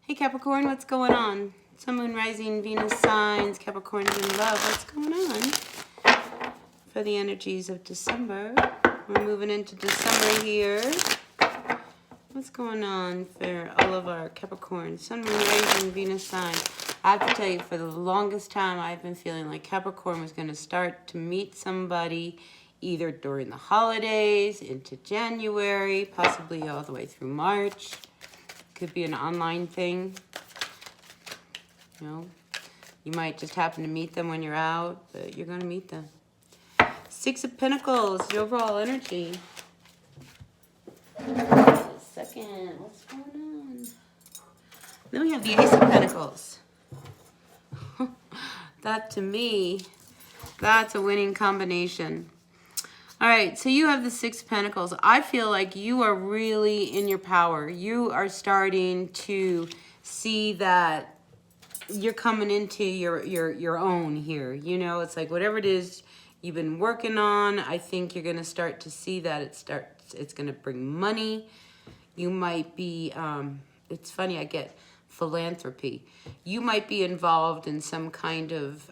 Hey Capricorn, what's going on? Sun, Moon, Rising, Venus signs, Capricorn in love. What's going on for the energies of December? We're moving into December here. What's going on for all of our Capricorn, Sun, Moon, Rising, Venus signs? I have to tell you, for the longest time, I've been feeling like Capricorn was going to start to meet somebody either during the holidays, into January, possibly all the way through March. Could be an online thing. You know, you might just happen to meet them when you're out, but you're going to meet them. Six of Pentacles, the overall energy. Second, what's going on? Then we have the Ace of Pentacles. That, to me, that's a winning combination. All right, so you have the Six of Pentacles. I feel like you are really in your power. You are starting to see that you're coming into your own here. You know, it's like whatever it is you've been working on, I think you're going to start to see that it's going to bring money. You might be, it's funny, I get philanthropy. You might be involved in some kind of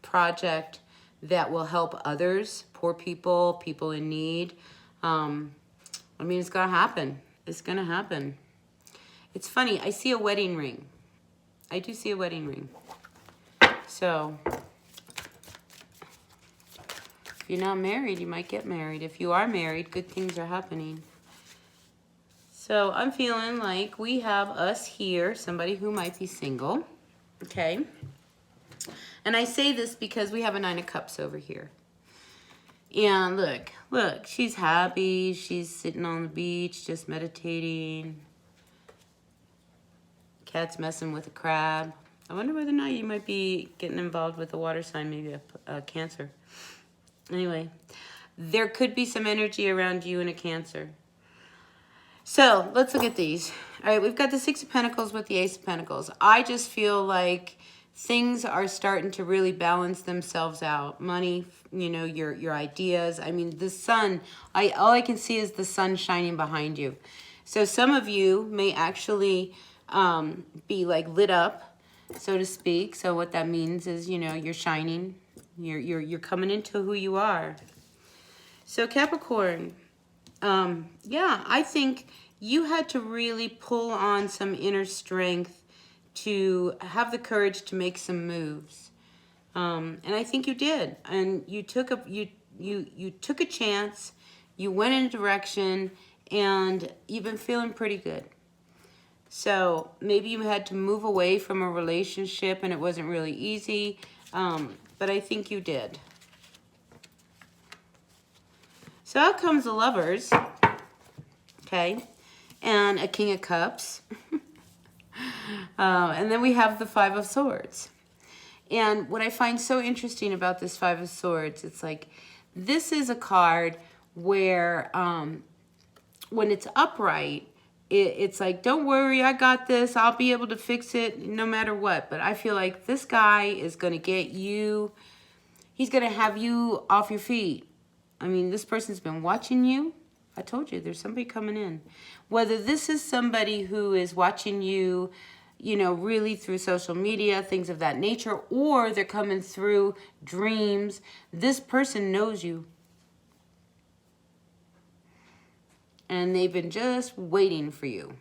project that will help others, poor people, people in need. I mean, it's going to happen. It's going to happen. It's funny. I see a wedding ring. I do see a wedding ring. So, if you're not married, you might get married. If you are married, good things are happening. So, I'm feeling like we have us here, somebody who might be single. Okay. And I say this because we have a Nine of Cups over here. And look, she's happy. She's sitting on the beach, just meditating. Cat's messing with a crab. I wonder whether or not you might be getting involved with a water sign, maybe a Cancer. Anyway, there could be some energy around you and a Cancer. So, let's look at these. All right, we've got the Six of Pentacles with the Ace of Pentacles. I just feel like things are starting to really balance themselves out. Money, you know, your ideas. I mean, the sun, all I can see is the sun shining behind you. So some of you may actually be like lit up, so to speak. So what that means is, you know, you're shining. You're coming into who you are. So Capricorn, yeah, I think you had to really pull on some inner strength to have the courage to make some moves, and I think you did. And you took a chance. You went in a direction, and you've been feeling pretty good. So maybe you had to move away from a relationship, and it wasn't really easy, but I think you did. So out comes the Lovers, okay, and a King of Cups. And then we have the Five of Swords. And what I find so interesting about this Five of Swords, it's like, this is a card where when it's upright, it's like, don't worry, I got this. I'll be able to fix it no matter what. But I feel like this guy is going to get you. He's going to have you off your feet. I mean, this person's been watching you. I told you, there's somebody coming in. Whether this is somebody who is watching you, you know, really through social media, things of that nature, or they're coming through dreams, this person knows you. And they've been just waiting for you.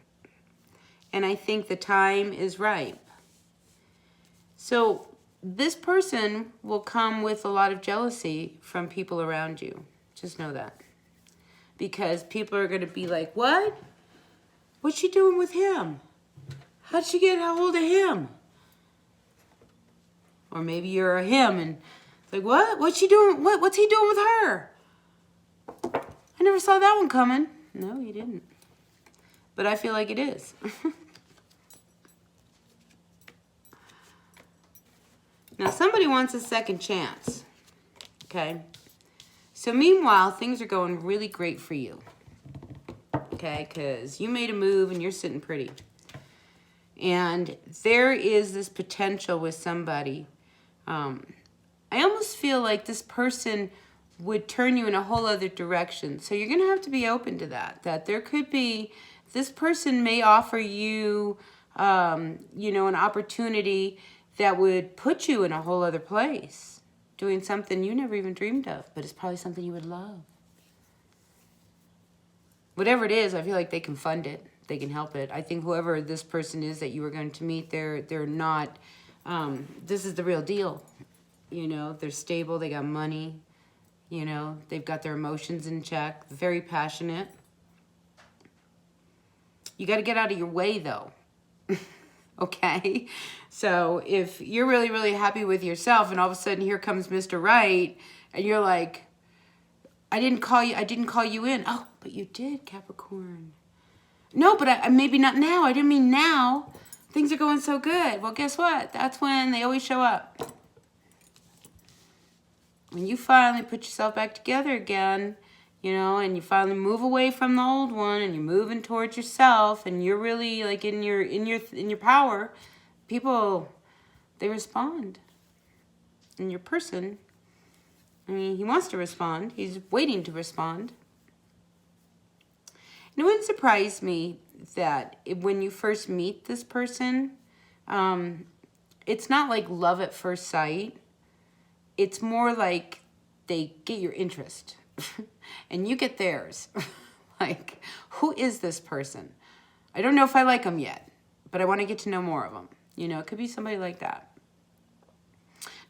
And I think the time is ripe. So this person will come with a lot of jealousy from people around you. Just know that. Because people are going to be like, what? What's she doing with him? How'd she get a hold of him? Or maybe you're a him and it's like, what? What's she doing? What's he doing with her? I never saw that one coming. No, you didn't. But I feel like it is. Now, somebody wants a second chance. Okay? So meanwhile, things are going really great for you, okay? Because you made a move and you're sitting pretty. And there is this potential with somebody. I almost feel like this person would turn you in a whole other direction. So you're going to have to be open to that. That there could be, this person may offer you you know, an opportunity that would put you in a whole other place, doing something you never even dreamed of, but it's probably something you would love. Whatever it is, I feel like they can fund it. They can help it. I think whoever this person is that you were going to meet, they're not, this is the real deal. You know, they're stable, they got money, you know, they've got their emotions in check, very passionate. You got to get out of your way, though. Okay? So if you're really, really happy with yourself and all of a sudden here comes Mr. Right and you're like, I didn't call you in. Oh, but you did, Capricorn. No, but I maybe not now. I didn't mean now. Things are going so good. Well, guess what? That's when they always show up. When you finally put yourself back together again, you know, and you finally move away from the old one and you're moving towards yourself and you're really like in your power, people, they respond. And your person, I mean, he wants to respond. He's waiting to respond. And it wouldn't surprise me that when you first meet this person, it's not like love at first sight. It's more like they get your interest and you get theirs. Like, who is this person? I don't know if I like them yet, but I want to get to know more of them. You know, it could be somebody like that.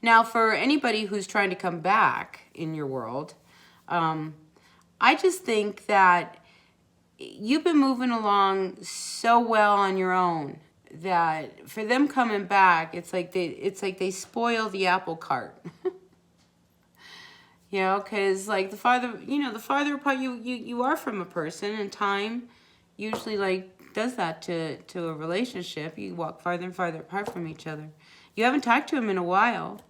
Now, for anybody who's trying to come back in your world, I just think that you've been moving along so well on your own that for them coming back, it's like they spoil the apple cart. You know, because like the farther apart you are from a person, and time usually like does that to a relationship. You walk farther and farther apart from each other. You haven't talked to him in a while.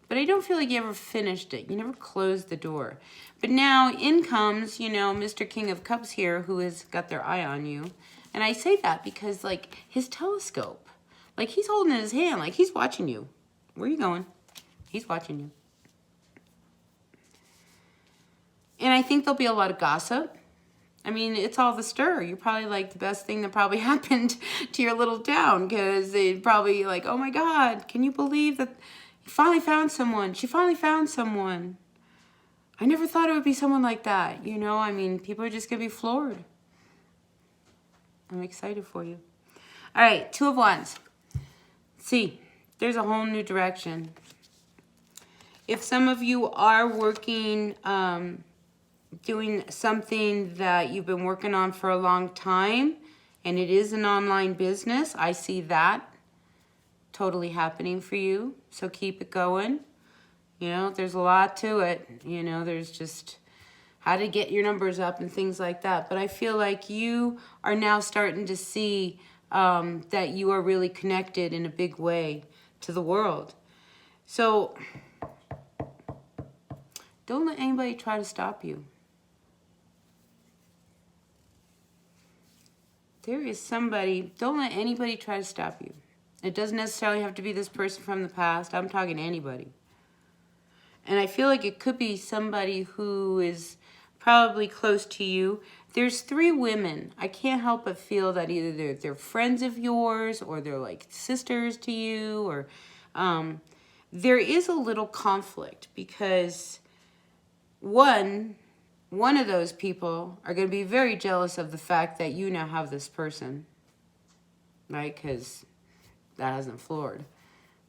But I don't feel like you ever finished it. You never closed the door. But now in comes, you know, Mr. King of Cups here, who has got their eye on you. And I say that because, like, his telescope, like, he's holding in his hand, like, he's watching you. Where are you going? He's watching you. And I think there'll be a lot of gossip. I mean, it's all the stir. You're probably, like, the best thing that probably happened to your little town, because they'd probably, like, oh, my God, can you believe that he finally found someone? She finally found someone. I never thought it would be someone like that, you know? I mean, people are just going to be floored. I'm excited for you. All right, Two of Wands. See, there's a whole new direction. If some of you are working, doing something that you've been working on for a long time, and it is an online business, I see that totally happening for you. So keep it going. You know, there's a lot to it. You know, there's just how to get your numbers up and things like that. But I feel like you are now starting to see that you are really connected in a big way to the world. So don't let anybody try to stop you. There is somebody, don't let anybody try to stop you. It doesn't necessarily have to be this person from the past. I'm talking to anybody. And I feel like it could be somebody who is probably close to you. There's 3 women. I can't help but feel that either they're friends of yours, or they're like sisters to you, or there is a little conflict because one of those people are going to be very jealous of the fact that you now have this person, right? Because that hasn't floored.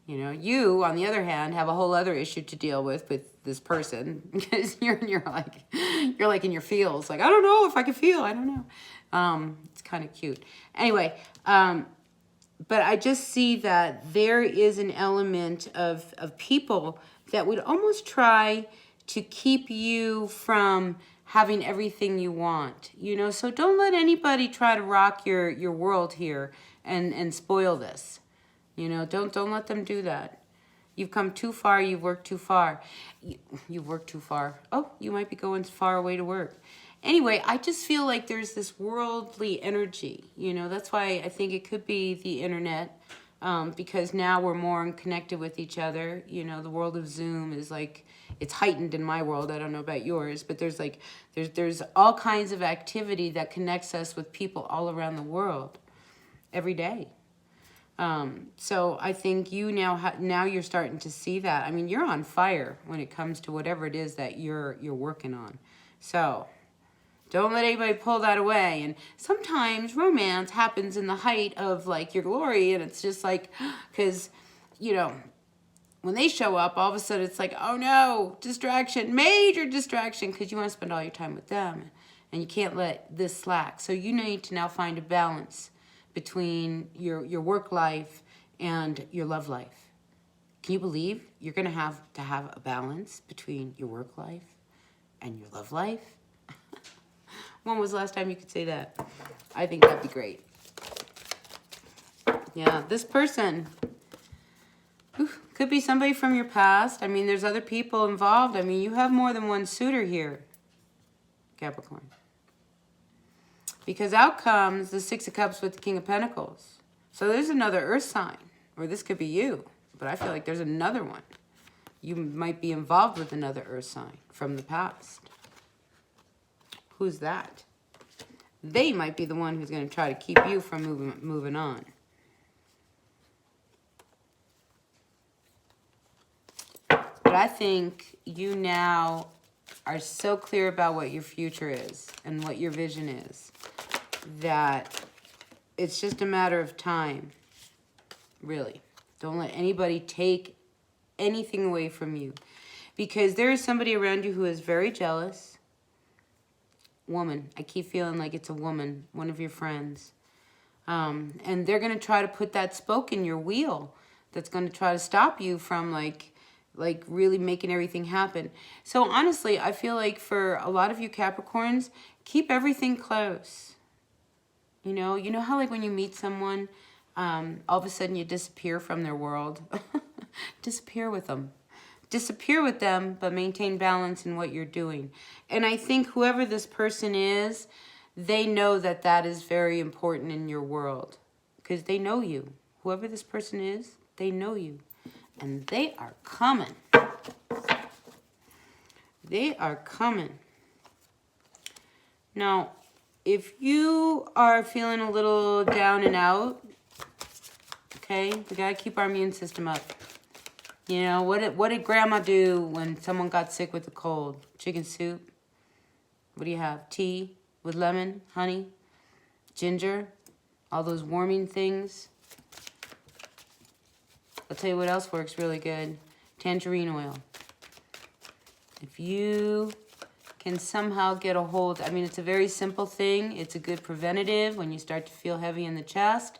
You know, you, on the other hand, have a whole other issue to deal with this person, because you're like in your feels. Like, I don't know if I can feel. I don't know. It's kind of cute. Anyway, but I just see that there is an element of people that would almost try to keep you from having everything you want. You know, so don't let anybody try to rock your world here and spoil this. You know, don't let them do that. You've come too far. You've worked too far. You've worked too far. Oh, you might be going far away to work. Anyway, I just feel like there's this worldly energy. You know, that's why I think it could be the internet, because now we're more connected with each other. You know, the world of Zoom is like, it's heightened in my world. I don't know about yours, but there's like, there's all kinds of activity that connects us with people all around the world every day. So I think you now you're starting to see that. I mean, you're on fire when it comes to whatever it is that you're working on. So don't let anybody pull that away. And sometimes romance happens in the height of like your glory, and it's just like, because, you know, when they show up, all of a sudden it's like, oh no, distraction, major distraction, because you want to spend all your time with them, and you can't let this slack. So you need to now find a balance between your work life and your love life. Can you believe you're going to have a balance between your work life and your love life? When was the last time you could say that? I think that'd be great. Yeah, this person could be somebody from your past. I mean, there's other people involved. I mean, you have more than one suitor here, Capricorn. Because out comes the Six of Cups with the King of Pentacles. So there's another earth sign, or this could be you, but I feel like there's another one. You might be involved with another earth sign from the past. Who's that? They might be the one who's going to try to keep you from moving on. But I think you now are so clear about what your future is and what your vision is, that it's just a matter of time, really. Don't let anybody take anything away from you, because there is somebody around you who is very jealous. Woman, I keep feeling like it's a woman, one of your friends. And they're going to try to put that spoke in your wheel that's going to try to stop you from like really making everything happen. So honestly, I feel like for a lot of you Capricorns, keep everything close. You know how like when you meet someone, all of a sudden you disappear from their world. Disappear with them. Disappear with them, but maintain balance in what you're doing. And I think whoever this person is, they know that that is very important in your world, because they know you. Whoever this person is, they know you. And they are coming. They are coming. Now, if you are feeling a little down and out, okay, we got to keep our immune system up. You know, what did Grandma do when someone got sick with a cold? Chicken soup? What do you have? Tea with lemon, honey, ginger, all those warming things. I'll tell you what else works really good. Tangerine oil. If you can somehow get a hold, I mean, it's a very simple thing. It's a good preventative. When you start to feel heavy in the chest,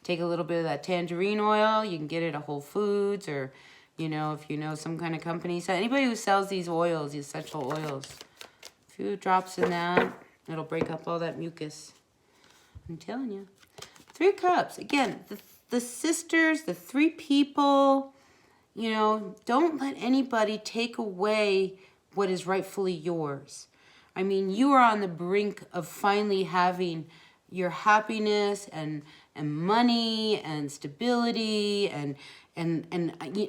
take a little bit of that tangerine oil. You can get it at Whole Foods, or, you know, if you know some kind of company. So anybody who sells these oils, these essential oils, a few drops in that, it'll break up all that mucus. I'm telling you. 3 cups. Again, the sisters, the 3 people, you know, don't let anybody take away what is rightfully yours. I mean, you are on the brink of finally having your happiness and money and stability and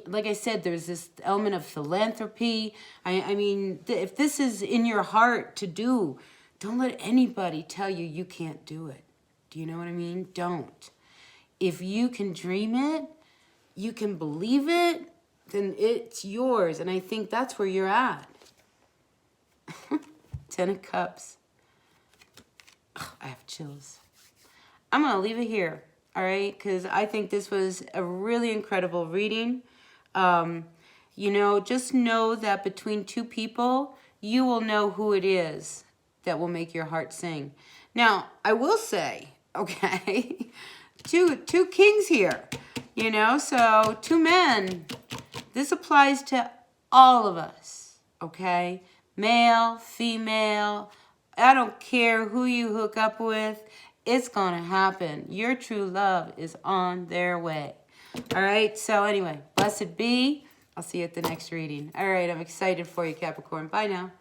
like I said, there's this element of philanthropy. I mean, if this is in your heart to do, don't let anybody tell you you can't do it. Do you know what I mean? Don't. If you can dream it, you can believe it, then it's yours. And I think that's where you're at. 10 of Cups. Oh, I have chills. I'm going to leave it here, all right? Because I think this was a really incredible reading. You know, just know that between 2 people, you will know who it is that will make your heart sing. Now, I will say, okay, two kings here, you know, so 2 men. This applies to all of us, okay? Male, female, I don't care who you hook up with. It's going to happen. Your true love is on their way. All right, so anyway, blessed be. I'll see you at the next reading. All right, I'm excited for you, Capricorn. Bye now.